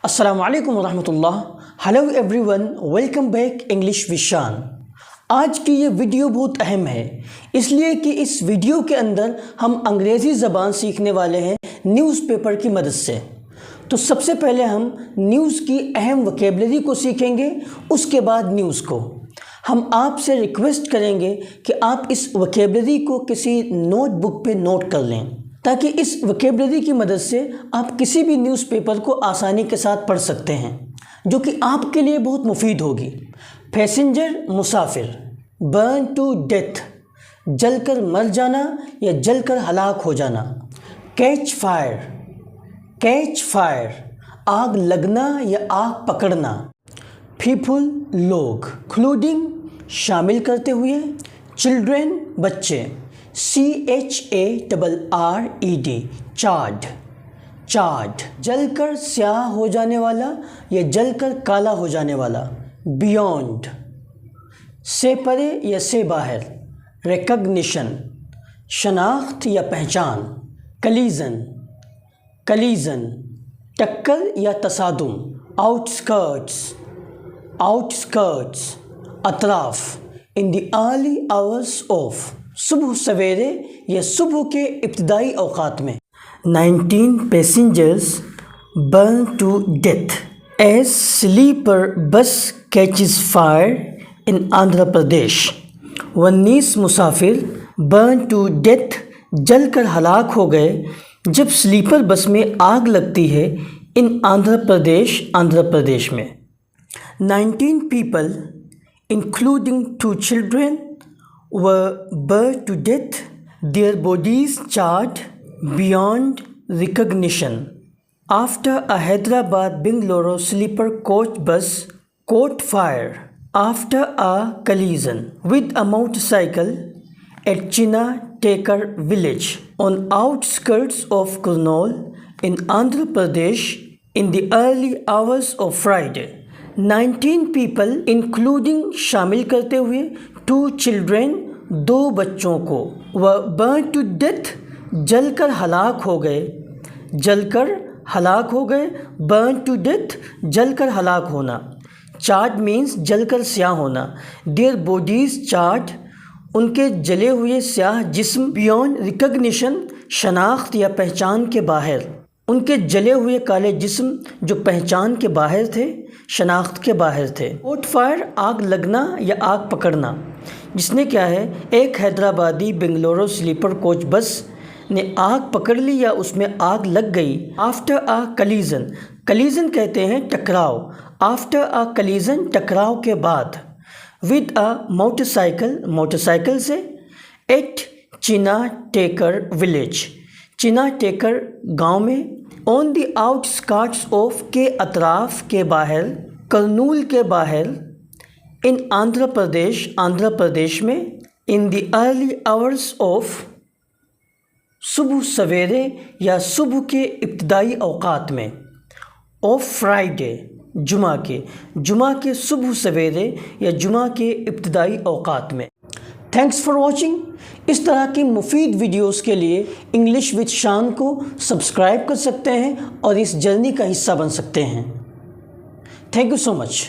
अस्सलाम वालेकुम वरहमतुल्लाह। Hello everyone, welcome back English with Shan. आज की ये वीडियो बहुत अहम है, इसलिए कि इस वीडियो के अंदर हम अंग्रेज़ी ज़बान सीखने वाले हैं न्यूज़पेपर की मदद से। तो सबसे पहले हम न्यूज़ की अहम वोकैबुलरी को सीखेंगे, उसके बाद न्यूज़ को। हम आपसे रिक्वेस्ट करेंगे कि आप इस वोकैबुलरी को किसी नोटबुक पे नोट कर लें, ताकि इस वोकैबुलरी की मदद से आप किसी भी न्यूज़पेपर को आसानी के साथ पढ़ सकते हैं, जो कि आपके लिए बहुत मुफीद होगी। Passenger Musafir, burn to death जलकर मर जाना या जलकर हलाक हो जाना। कैच फायर, कैच फायर आग लगना या आग पकड़ना। पीपल लोग, इंक्लूडिंग शामिल करते हुए। चिल्ड्रेन बच्चे, CHARRED चार्ड, चार्ड जलकर स्याह हो जाने वाला या जलकर काला हो जाने वाला। बियॉन्ड से परे या से बाहर। रिकग्निशन शनाख्त या पहचान। कलीजन, कलीजन टक्कर या तसादुम। आउटस्कर्ट्स, आउटस्कर्ट्स अतराफ। In the early hours of सुबह सवेरे या सुबह के इब्तिदाई औकात में। 19 passengers burn to death as sleeper bus catches fire in Andhra Pradesh. 19 मुसाफिर बर्न टू डेथ जलकर हलाक हो गए जब स्लीपर बस में आग लगती है इन आंध्र प्रदेश में। 19 people including 2 children were burned to death, their bodies charred beyond recognition after a Hyderabad-Bengaluru sleeper coach bus caught fire after a collision with a motorcycle at China Tekar village on outskirts of Kurnool in Andhra Pradesh in the early hours of Friday. 19 people including शामिल करते हुए 2 children 2 बच्चों को वह burn to death जलकर हलाक हो गए, जलकर हलाक हो गए। burn to death जलकर हलाक होना। charred means जलकर स्याह होना। their bodies charred उनके जले हुए स्याह जिस्म। beyond recognition शनाख्त या पहचान के बाहर, उनके जले हुए काले जिस्म जो पहचान के बाहर थे, शनाख्त के बाहर थे। कॉट फायर आग लगना या आग पकड़ना, जिसने क्या है, एक Hyderabadi Bengaluru sleeper coach bus ने आग पकड़ ली या उसमें आग लग गई। आफ्टर आ कलीजन, कलीजन कहते हैं टकराव। आफ्टर आ कलीजन टकराव के बाद। विद अ मोटरसाइकिल, मोटरसाइकिल से। एट चिना टेकर विलेज, चिना टेकर गांव में। ऑन द आउटस्कर्ट्स ऑफ के अतराफ के बाहर, करनूल के बाहर। इन आंध्र प्रदेश, आंध्र प्रदेश में। इन द अर्ली आवर्स ऑफ सुबह सवेरे या सुबह के इब्तिदाई औकात में। ऑफ फ्राइडे जुमा के सुबह सवेरे या जुमा के इब्तिदाई औकात में। Thanks for watching. इस तरह की मुफीद वीडियोस के लिए इंग्लिश विद शान को सब्सक्राइब कर सकते हैं और इस जर्नी का हिस्सा बन सकते हैं। Thank you so much.